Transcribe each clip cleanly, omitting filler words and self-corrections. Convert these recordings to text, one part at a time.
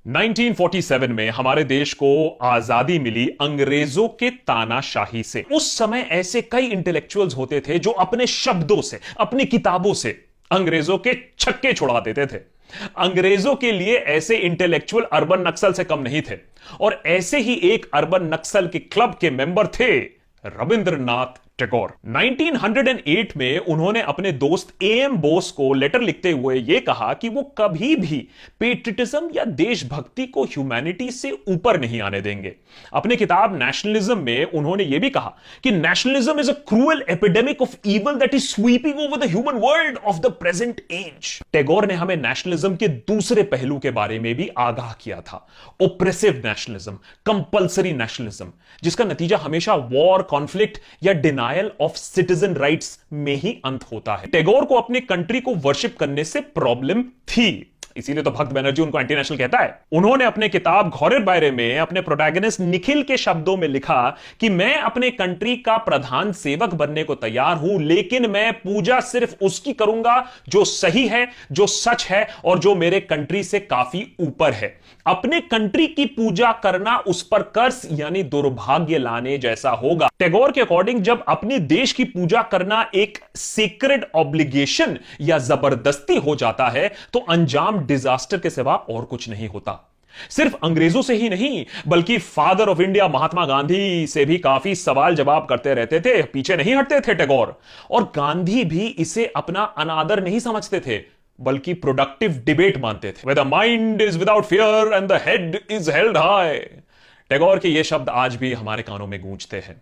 1947 में हमारे देश को आजादी मिली अंग्रेजों के तानाशाही से। उस समय ऐसे कई इंटेलेक्चुअल्स होते थे जो अपने शब्दों से, अपनी किताबों से अंग्रेजों के छक्के छुड़ा देते थे। अंग्रेजों के लिए ऐसे इंटेलेक्चुअल अर्बन नक्सल से कम नहीं थे, और ऐसे ही एक अर्बन नक्सल के क्लब के मेंबर थे रविंद्रनाथ टैगोर। 1908 में उन्होंने अपने दोस्त एएम बोस को लेटर लिखते हुए यह कहा कि वो कभी भी पेट्रियटिज्म या देशभक्ति को ह्यूमैनिटी से ऊपर नहीं आने देंगे। अपने किताब नेशनलिज्म में उन्होंने यह भी कहा कि nationalism is a cruel epidemic of evil that is sweeping over the human world of the present age. Tagore ने हमें नेशनलिज्म के दूसरे पहलू के बारे में भी आगाह किया था, ओप्रेसिव नेशनलिज्म, कंपल्सरी नेशनलिज्म, जिसका नतीजा हमेशा वॉर, कॉन्फ्लिक्ट या डिनायल ऑफ सिटीजन राइट्स में ही अंत होता है। टैगोर को अपनी कंट्री को वर्शिप करने से प्रॉब्लम थी, इसीलिए तो भक्त बनर्जी उनको एंटी नेशनल कहता है। उन्होंने अपने किताब घोरेर बायरे में अपने प्रोटैगनिस्ट निखिल के शब्दों में लिखा कि मैं अपने कंट्री का प्रधान सेवक बनने को तैयार हूं, लेकिन मैं पूजा सिर्फ उसकी करूंगा जो सही है, जो सच है और जो मेरे कंट्री से काफी ऊपर है। अपने कंट्री की पूजा करना उस पर कर्ज यानी दुर्भाग्य लाने जैसा होगा। टैगोर के अकॉर्डिंग जब अपने देश की पूजा करना एक सीक्रेट ऑब्लिगेशन या जबरदस्ती हो जाता है तो अंजाम डिजास्टर के सिवा और कुछ नहीं होता। सिर्फ अंग्रेजों से ही नहीं बल्कि father of India Mahatma Gandhi से भी काफी सवाल जवाब करते रहते थे, पीछे नहीं हटते थे टैगोर। और गांधी भी इसे अपना अनादर नहीं समझते थे बल्कि प्रोडक्टिव डिबेट मानते थे। Where the mind is without fear and the head is held high। Tagore के ये शब्द आज भी हमारे कानों में गूंजते हैं।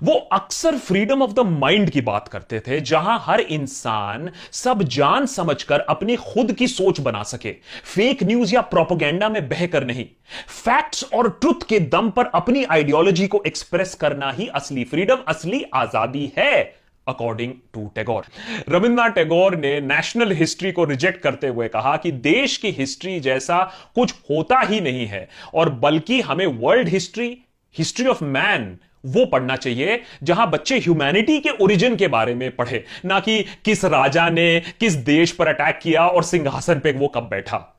वो अक्सर फ्रीडम ऑफ द माइंड की बात करते थे, जहां हर इंसान सब जान समझकर अपनी खुद की सोच बना सके, फेक न्यूज या प्रोपेगेंडा में बहकर नहीं। फैक्ट्स और ट्रुथ के दम पर अपनी आइडियोलॉजी को एक्सप्रेस करना ही असली फ्रीडम, असली आजादी है अकॉर्डिंग टू टैगोर। रविंद्रनाथ टैगोर ने नेशनल हिस्ट्री को रिजेक्ट करते हुए कहा कि देश की हिस्ट्री जैसा कुछ होता ही नहीं है, और बल्कि हमें world history, history of man वो पढ़ना चाहिए जहां बच्चे ह्यूमैनिटी के ओरिजिन के बारे में पढ़े, ना कि किस राजा ने किस देश पर अटैक किया और सिंहासन पे वो कब बैठा।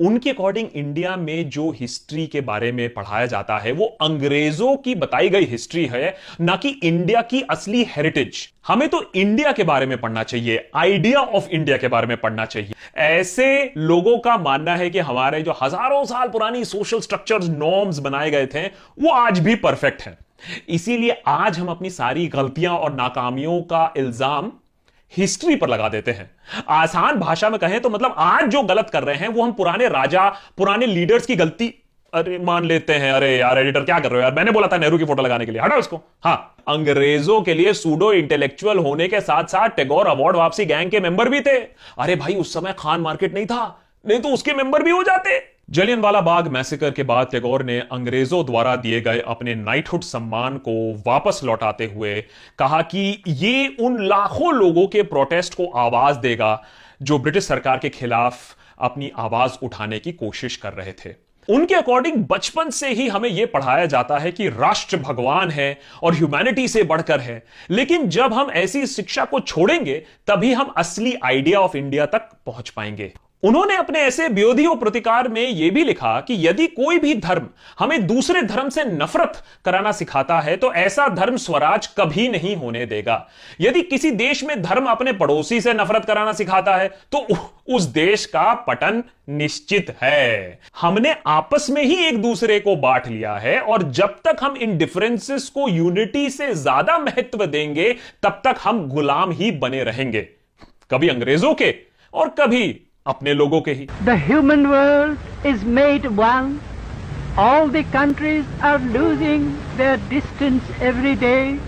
उनके अकॉर्डिंग इंडिया में जो हिस्ट्री के बारे में पढ़ाया जाता है वो अंग्रेजों की बताई गई हिस्ट्री है, ना कि इंडिया की असली हेरिटेज। हमें तो इंडिया के बारे में पढ़ना चाहिए, आइडिया ऑफ इंडिया के बारे में पढ़ना चाहिए। ऐसे लोगों का मानना है कि हमारे जो हजारों साल पुरानी सोशल स्ट्रक्चर्स, नॉर्म्स बनाए गए थे वो आज भी परफेक्ट हैं। इसीलिए आज हम अपनी सारी गलतियां और नाकामियों का इल्जाम हिस्ट्री पर लगा देते हैं। आसान भाषा में कहें तो मतलब आज जो गलत कर रहे हैं वो हम पुराने राजा, पुराने लीडर्स की गलती मान लेते हैं। अरे यार एडिटर क्या कर रहे हो यार, मैंने बोला था नेहरू की फोटो लगाने के लिए, हटाओ इसको। हाँ, अंग्रेजों के लिए सूडो इंटेलेक्चुअल होने के साथ साथ टैगोर अवार्ड वापसी गैंग के मेंबर भी थे। अरे भाई उस समय खान मार्केट नहीं था, नहीं तो उसके मेंबर भी हो जाते। जलियनवाला बाग मैसेकर के बाद टैगोर ने अंग्रेजों द्वारा दिए गए अपने नाइटहुड सम्मान को वापस लौटाते हुए कहा कि ये उन लाखों लोगों के प्रोटेस्ट को आवाज देगा जो ब्रिटिश सरकार के खिलाफ अपनी आवाज उठाने की कोशिश कर रहे थे। उनके अकॉर्डिंग बचपन से ही हमें यह पढ़ाया जाता है कि राष्ट्र भगवान है और ह्यूमैनिटी से बढ़कर है, लेकिन जब हम ऐसी शिक्षा को छोड़ेंगे तभी हम असली आइडिया ऑफ इंडिया तक पहुंच पाएंगे। उन्होंने अपने ऐसे विरोधियों प्रतिकार में यह भी लिखा कि यदि कोई भी धर्म हमें दूसरे धर्म से नफरत कराना सिखाता है तो ऐसा धर्म स्वराज कभी नहीं होने देगा। यदि किसी देश में धर्म अपने पड़ोसी से नफरत कराना सिखाता है तो उस देश का पतन निश्चित है। हमने आपस में ही एक दूसरे को बांट लिया है, और जब तक हम इन डिफरेंसेस को यूनिटी से ज्यादा महत्व देंगे तब तक हम गुलाम ही बने रहेंगे, कभी अंग्रेजों के और कभी अपने लोगों के ही। The human world is made one. All the countries are losing their distance every day.